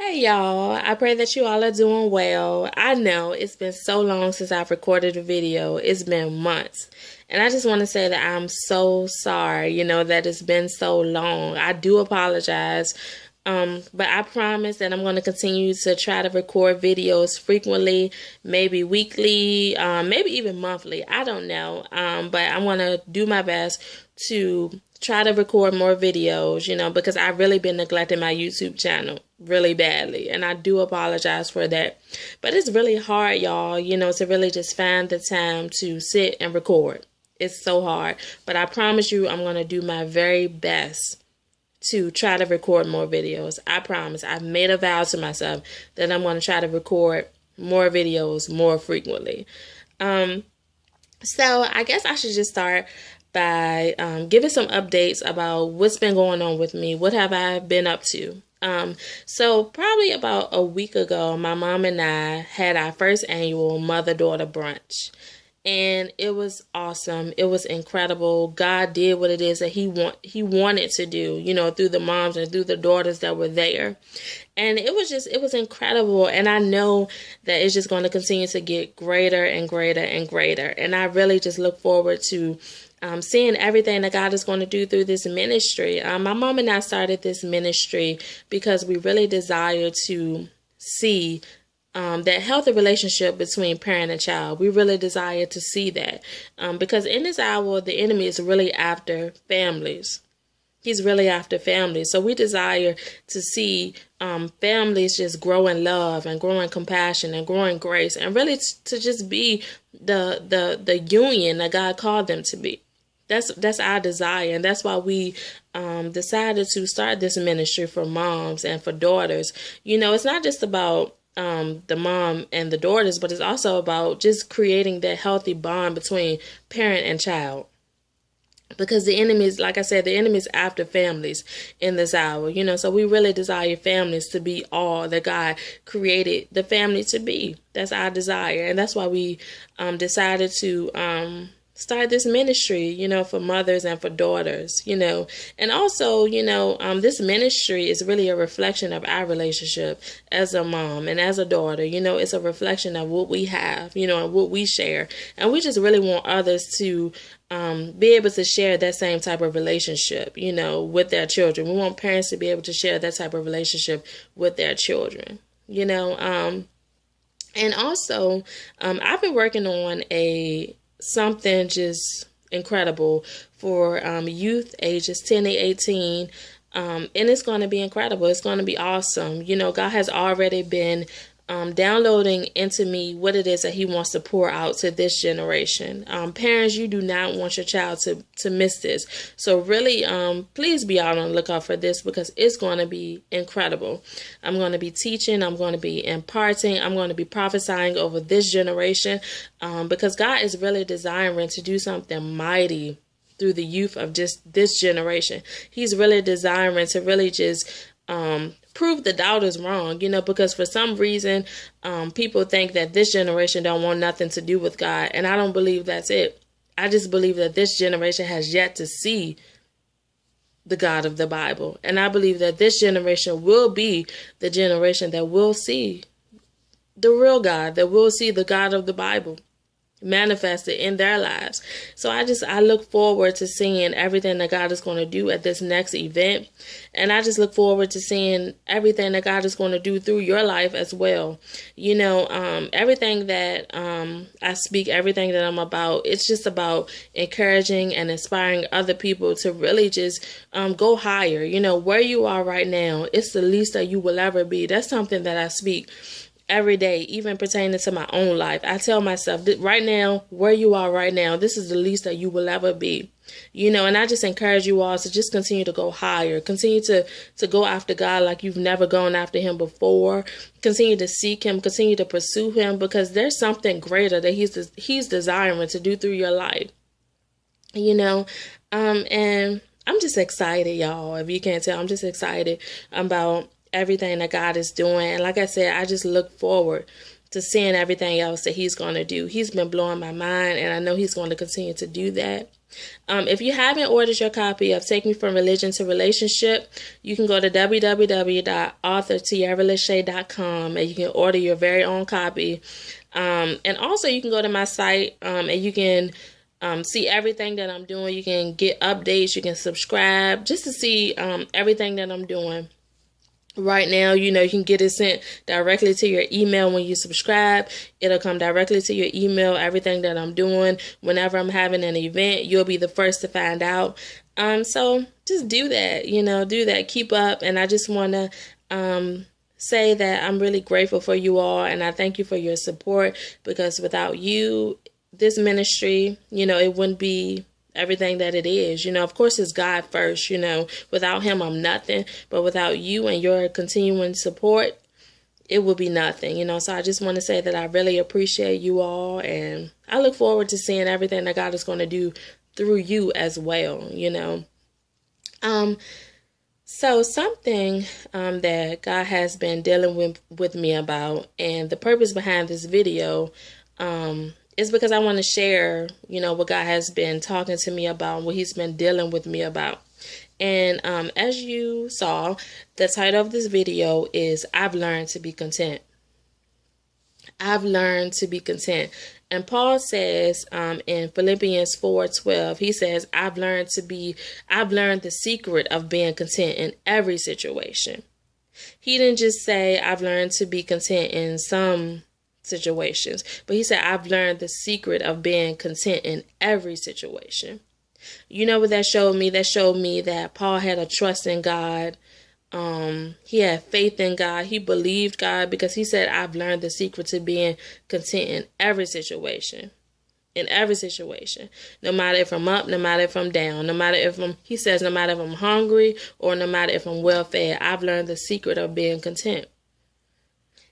Hey y'all, I pray that you all are doing well. I know it's been so long since I've recorded a video. It's been months. And I just want to say that I'm so sorry, that it's been so long. I do apologize. But I promise that I'm going to continue to try to record videos frequently, maybe weekly, maybe even monthly. I don't know. But I'm going to do my best to try to record more videos, because I've really been neglecting my YouTube channel really badly. And I do apologize for that. But it's really hard, y'all, to really just find the time to sit and record. It's so hard. But I promise you, I'm going to do my very best to try to record more videos. I promise. I've made a vow to myself that I'm going to try to record more videos more frequently. So I guess I should just start by giving some updates about what's been going on with me. What have I been up to? So probably about a week ago, my mom and I had our first annual mother-daughter brunch. And it was awesome. It was incredible. God did what it is that He wanted to do, through the moms and through the daughters that were there. And it was incredible. And I know that it's just going to continue to get greater and greater and greater. And I really just look forward to seeing everything that God is going to do through this ministry. My mom and I started this ministry because we really desire to see that healthy relationship between parent and child. We really desire to see that because in this hour, the enemy is really after families. He's really after families. So we desire to see families just grow in love and grow in compassion and grow in grace and really to just be the union that God called them to be. That's our desire, and that's why we decided to start this ministry for moms and for daughters. It's not just about the mom and the daughters, but it's also about just creating that healthy bond between parent and child. Because the enemy is, like I said, the enemy is after families in this hour, so we really desire families to be all that God created the family to be. That's our desire. And that's why we decided to start this ministry, for mothers and for daughters, and also, this ministry is really a reflection of our relationship as a mom and as a daughter. It's a reflection of what we have, and what we share. And we just really want others to be able to share that same type of relationship, with their children. We want parents to be able to share that type of relationship with their children, and also, I've been working on something just incredible for youth ages 10 to 18. And it's going to be incredible. It's going to be awesome. God has already been downloading into me what it is that He wants to pour out to this generation. Parents, you do not want your child to miss this. So really, please be out on the lookout for this because it's going to be incredible. I'm going to be teaching. I'm going to be imparting. I'm going to be prophesying over this generation because God is really desiring to do something mighty through the youth of just this generation. He's really desiring to really just prove the doubters wrong, because for some reason, people think that this generation don't want nothing to do with God. And I don't believe that's it. I just believe that this generation has yet to see the God of the Bible. And I believe that this generation will be the generation that will see the real God, that will see the God of the Bible manifested in their lives. So I look forward to seeing everything that God is going to do at this next event. And I just look forward to seeing everything that God is going to do through your life as well. Everything that I speak, everything that I'm about, it's just about encouraging and inspiring other people to really just go higher. Where you are right now, it's the least that you will ever be. That's something that I speak every day, even pertaining to my own life. I tell myself that right now, where you are right now, this is the least that you will ever be. And I just encourage you all to just continue to go higher, continue to go after God like you've never gone after Him before, continue to seek Him, continue to pursue Him, because there's something greater that He's desiring to do through your life, and I'm just excited, y'all. If you can't tell, I'm just excited about everything that God is doing. And like I said, I just look forward to seeing everything else that He's going to do. He's been blowing my mind, and I know He's going to continue to do that. If you haven't ordered your copy of Take Me From Religion to Relationship, you can go to www.authortiaralachey.com and you can order your very own copy. And also you can go to my site and you can see everything that I'm doing. You can get updates. You can subscribe just to see everything that I'm doing. Right now, you can get it sent directly to your email when you subscribe. It'll come directly to your email, everything that I'm doing. Whenever I'm having an event, you'll be the first to find out. So just do that, do that. Keep up. And I just want to say that I'm really grateful for you all. And I thank you for your support, because without you, this ministry, it wouldn't be everything that it is. Of course, it's God first. Without him, I'm nothing. But without you and your continuing support, it would be nothing. So I just want to say that I really appreciate you all, and I look forward to seeing everything that God is going to do through you as well. So something that God has been dealing with me about, and the purpose behind this video is because I want to share, what God has been talking to me about, what he's been dealing with me about. And as you saw, the title of this video is I've Learned to Be Content. I've learned to be content. And Paul says in Philippians 4:12, he says, I've learned the secret of being content in every situation. He didn't just say I've learned to be content in some situations, but he said I've learned the secret of being content in every situation. You know what that showed me? That showed me that Paul had a trust in God. He had faith in God. He believed God, because he said I've learned the secret to being content in every situation. In every situation, no matter if I'm up, no matter if I'm down, no matter if he says, no matter if I'm hungry or no matter if I'm well fed, I've learned the secret of being content.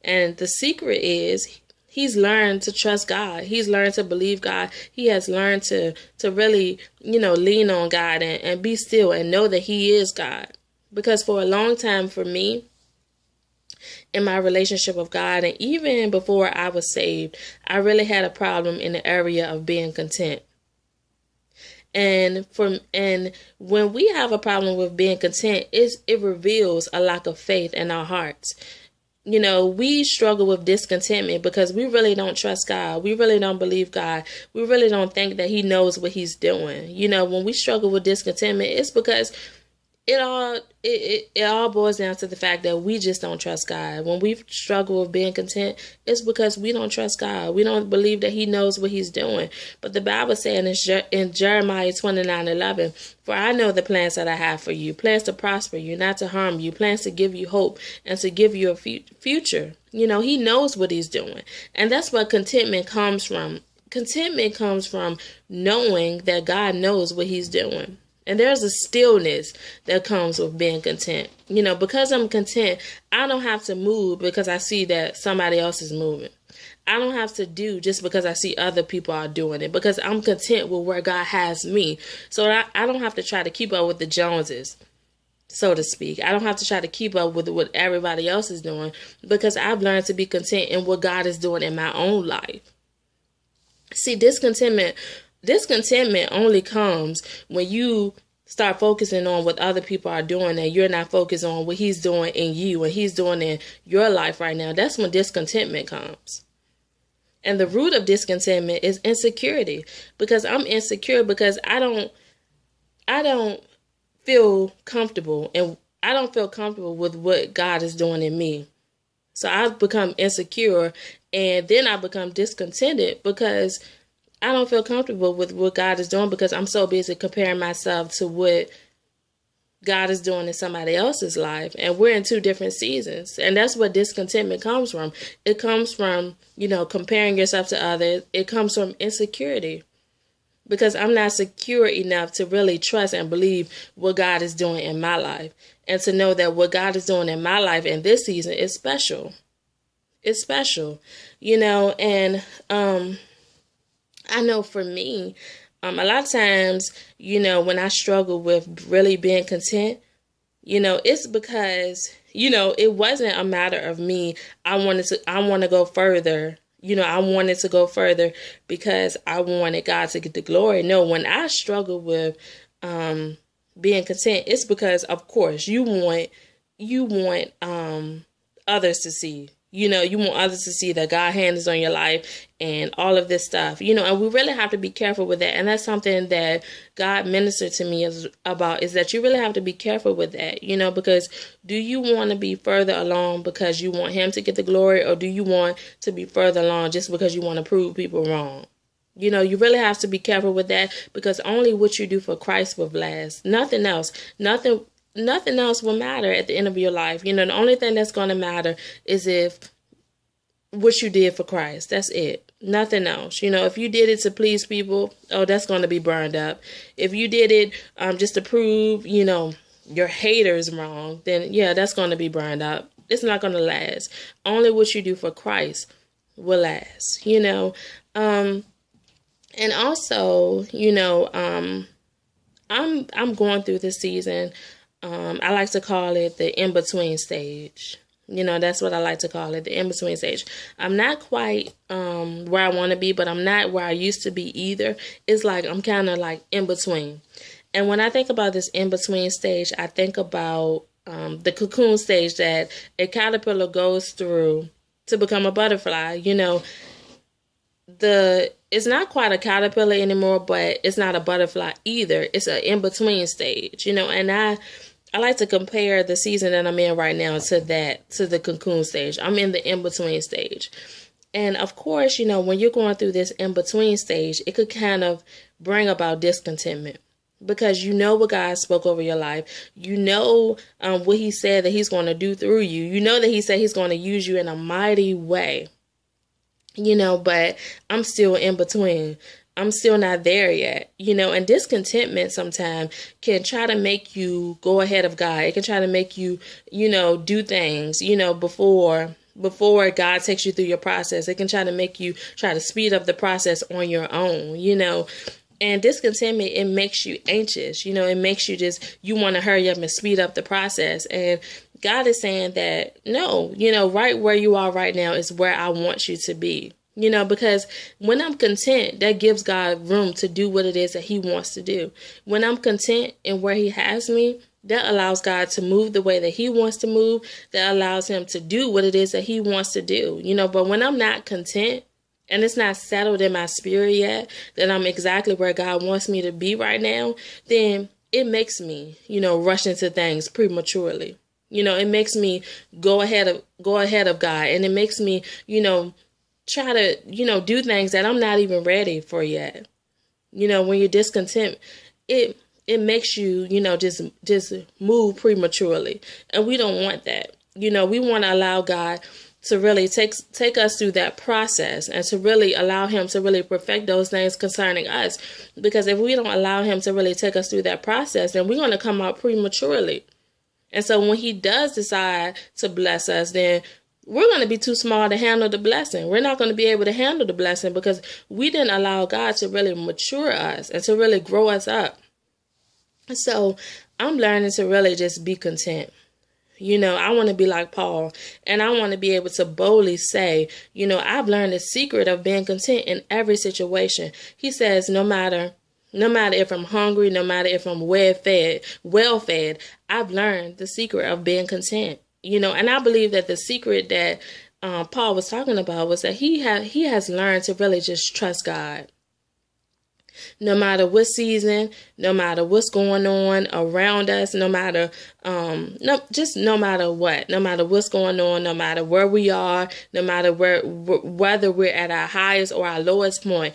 And the secret is he's learned to trust God. He's learned to believe God. He has learned to really, lean on God and be still and know that he is God. Because for a long time for me, in my relationship with God, and even before I was saved, I really had a problem in the area of being content. And when we have a problem with being content, it reveals a lack of faith in our hearts. We struggle with discontentment because we really don't trust God. We really don't believe God. We really don't think that he knows what he's doing. When we struggle with discontentment, it's because it all boils down to the fact that we just don't trust God. When we struggle with being content, it's because we don't trust God. We don't believe that he knows what he's doing. But the Bible says in Jeremiah 29:11, for I know the plans that I have for you, plans to prosper you, not to harm you, plans to give you hope and to give you a future. He knows what he's doing. And that's what contentment comes from. Contentment comes from knowing that God knows what he's doing. And there's a stillness that comes with being content. Because I'm content, I don't have to move because I see that somebody else is moving. I don't have to do just because I see other people are doing it, because I'm content with where God has me. So I don't have to try to keep up with the Joneses, so to speak. I don't have to try to keep up with what everybody else is doing, because I've learned to be content in what God is doing in my own life. See, discontentment only comes when you start focusing on what other people are doing and you're not focused on what he's doing in you and he's doing in your life right now. That's when discontentment comes. And the root of discontentment is insecurity, because I'm insecure because I don't feel comfortable, and I don't feel comfortable with what God is doing in me. So I've become insecure, and then I become discontented because I don't feel comfortable with what God is doing, because I'm so busy comparing myself to what God is doing in somebody else's life. And we're in two different seasons. And that's what discontentment comes from. It comes from, comparing yourself to others. It comes from insecurity, because I'm not secure enough to really trust and believe what God is doing in my life, and to know that what God is doing in my life in this season is special. It's special, and I know for me, a lot of times, when I struggle with really being content, it's because, it wasn't a matter of me. I want to go further, I wanted to go further because I wanted God to get the glory. No, when I struggle with being content, it's because, of course, you want others to see. You want others to see that God hand is on your life and all of this stuff. And we really have to be careful with that. And that's something that God ministered to me about, is that you really have to be careful with that, because do you want to be further along because you want him to get the glory, or do you want to be further along just because you want to prove people wrong? You really have to be careful with that, because only what you do for Christ will last. Nothing else. Nothing else will matter at the end of your life. The only thing that's going to matter is if what you did for Christ. That's it. Nothing else. If you did it to please people, that's going to be burned up. If you did it just to prove, your haters wrong, then yeah, that's going to be burned up. It's not going to last. Only what you do for Christ will last. And also, I'm going through this season. I like to call it the in-between stage. That's what I like to call it, the in-between stage. I'm not quite where I want to be, but I'm not where I used to be either. It's like I'm kind of like in between. And when I think about this in-between stage, I think about the cocoon stage that a caterpillar goes through to become a butterfly. It's not quite a caterpillar anymore, but it's not a butterfly either. It's an in-between stage, and I like to compare the season that I'm in right now to the cocoon stage. I'm in the in-between stage. And of course, when you're going through this in-between stage, it could kind of bring about discontentment, because what God spoke over your life. What he said that he's going to do through you. That he said he's going to use you in a mighty way. But I'm still in between. I'm still not there yet, and discontentment sometimes can try to make you go ahead of God. It can try to make you, do things, before God takes you through your process. It can try to make you try to speed up the process on your own, and discontentment, it makes you anxious. It makes you you want to hurry up and speed up the process. And God is saying that, no, right where you are right now is where I want you to be. Because when I'm content, that gives God room to do what it is that he wants to do. When I'm content in where he has me, that allows God to move the way that he wants to move. That allows him to do what it is that he wants to do. But when I'm not content, and it's not settled in my spirit yet that I'm exactly where God wants me to be right now, then it makes me, rush into things prematurely. It makes me go ahead of God, and it makes me, try to, do things that I'm not even ready for yet. When you're discontent, it makes you, just move prematurely. And we don't want that. We want to allow God to really take us through that process, and to really allow him to really perfect those things concerning us. Because if we don't allow him to really take us through that process, then we're going to come out prematurely. And so when he does decide to bless us, then we're going to be too small to handle the blessing. We're not going to be able to handle the blessing because we didn't allow God to really mature us and to really grow us up. So I'm learning to really just be content. I want to be like Paul, and I want to be able to boldly say, I've learned the secret of being content in every situation. He says, no matter if I'm hungry, no matter if I'm well fed, I've learned the secret of being content. And I believe that the secret that Paul was talking about was that he has learned to really just trust God. No matter what season, no matter what's going on around us, no matter what, no matter what's going on, no matter where we are, no matter whether we're at our highest or our lowest point,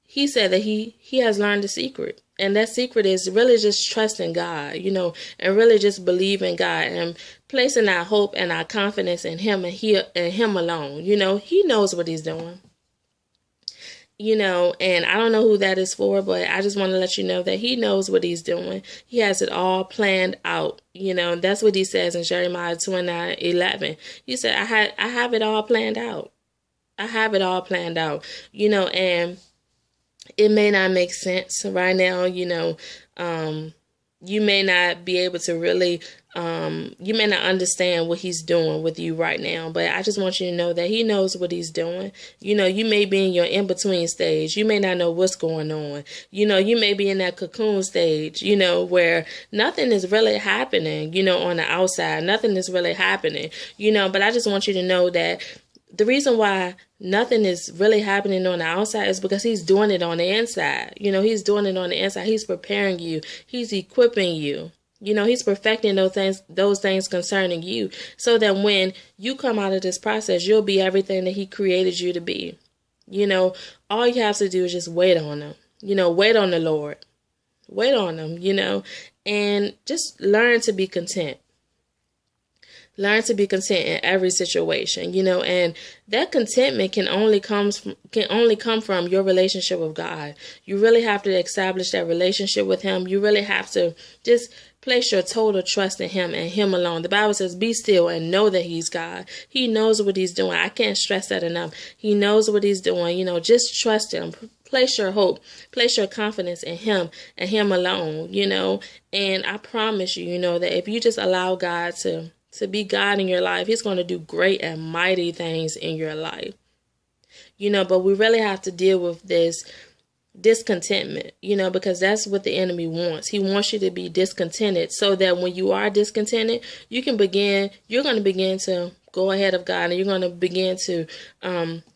he said that he has learned the secret. And that secret is really just trusting God, and really just believing God and placing our hope and our confidence in him and him alone. He knows what he's doing. And I don't know who that is for, but I just want to let you know that he knows what he's doing. He has it all planned out. That's what he says in Jeremiah 29:11. He said, I have it all planned out. I have it all planned out, and it may not make sense right now, you may not be able to really, you may not understand what he's doing with you right now, but I just want you to know that he knows what he's doing. You may be in your in-between stage. You may not know what's going on. You may be in that cocoon stage, where nothing is really happening, on the outside. Nothing is really happening, but I just want you to know that the reason why nothing is really happening on the outside is because he's doing it on the inside. He's doing it on the inside. He's preparing you. He's equipping you. He's perfecting those things concerning you, so that when you come out of this process, you'll be everything that he created you to be. All you have to do is just wait on him. Wait on the Lord. Wait on him, and just learn to be content. Learn to be content in every situation, and that contentment can only come from your relationship with God. You really have to establish that relationship with him. You really have to just place your total trust in him and him alone. The Bible says, be still and know that he's God. He knows what he's doing. I can't stress that enough. He knows what he's doing. Just trust him. Place your hope, place your confidence in him and him alone, and I promise you, that if you just allow God to be God in your life, he's going to do great and mighty things in your life. But we really have to deal with this discontentment, because that's what the enemy wants. He wants you to be discontented, so that when you are discontented, you're going to begin to go ahead of God, and you're going to begin to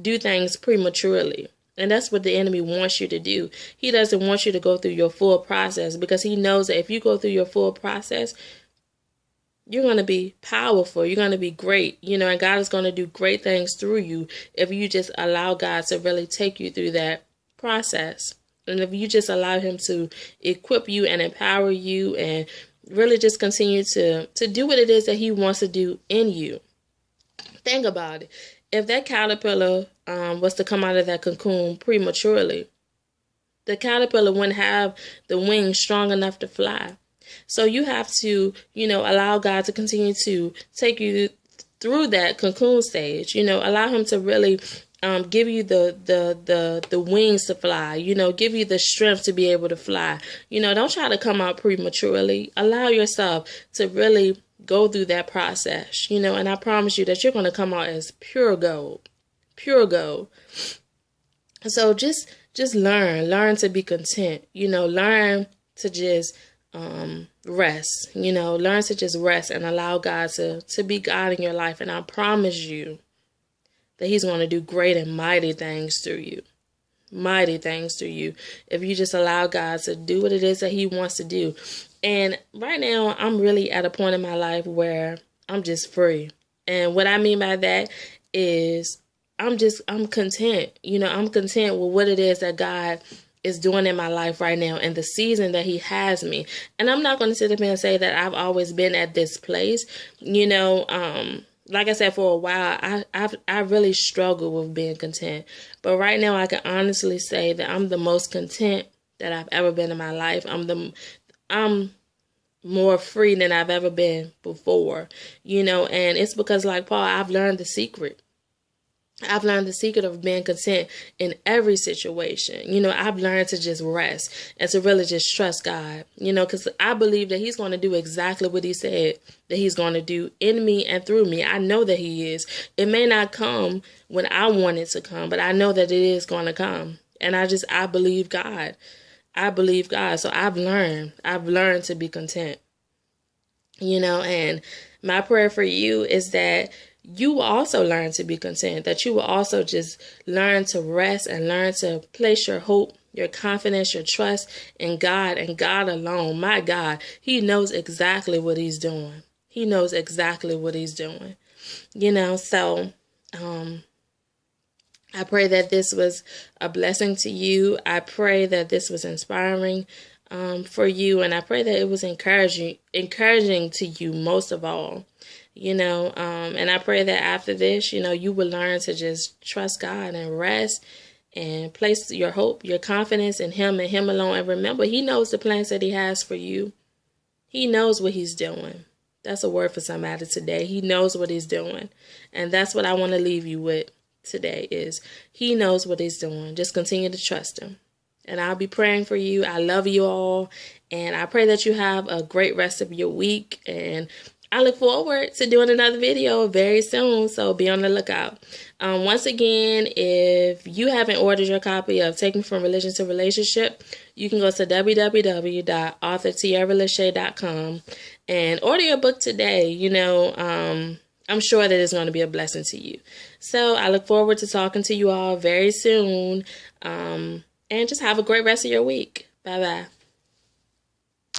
do things prematurely. And that's what the enemy wants you to do. He doesn't want you to go through your full process, because he knows that if you go through your full process, you're going to be powerful. You're going to be great, and God is going to do great things through you if you just allow God to really take you through that process. And if you just allow him to equip you and empower you and really just continue to do what it is that he wants to do in you. Think about it. If that caterpillar was to come out of that cocoon prematurely, the caterpillar wouldn't have the wings strong enough to fly. So you have to, allow God to continue to take you through that cocoon stage. Allow him to really give you the wings to fly. Give you the strength to be able to fly. Don't try to come out prematurely. Allow yourself to really go through that process. And I promise you that you're going to come out as pure gold. Pure gold. So just learn to be content. Learn to just rest, learn to just rest and allow God to be God in your life. And I promise you that he's going to do great and mighty things through you. Mighty things through you. If you just allow God to do what it is that he wants to do. And right now, I'm really at a point in my life where I'm just free. And what I mean by that is I'm content. I'm content with what it is that God is doing in my life right now and the season that he has me. And I'm not going to sit up here and say that I've always been at this place. Like I said, for a while, I really struggled with being content. But right now, I can honestly say that I'm the most content that I've ever been in my life. I'm more free than I've ever been before, and it's because, like Paul, I've learned the secret. I've learned the secret of being content in every situation. I've learned to just rest and to really just trust God, because I believe that he's going to do exactly what he said that he's going to do in me and through me. I know that he is. It may not come when I want it to come, but I know that it is going to come. And I believe God. I believe God. So I've learned to be content, and my prayer for you is that you will also learn to be content, that you will also just learn to rest and learn to place your hope, your confidence, your trust in God and God alone. My God, he knows exactly what he's doing. He knows exactly what he's doing. So I pray that this was a blessing to you. I pray that this was inspiring for you, and I pray that it was encouraging to you most of all. And I pray that after this, you will learn to just trust God and rest and place your hope, your confidence in him and him alone. And remember, he knows the plans that he has for you. He knows what he's doing. That's a word for somebody today. He knows what he's doing. And that's what I want to leave you with today is he knows what he's doing. Just continue to trust him. And I'll be praying for you. I love you all. And I pray that you have a great rest of your week. And I look forward to doing another video very soon, so be on the lookout. Once again, if you haven't ordered your copy of Take Me From Religion to Relationship, you can go to www.authortiaralachey.com and order your book today. You know, I'm sure that it's going to be a blessing to you. So I look forward to talking to you all very soon. And just have a great rest of your week. Bye-bye.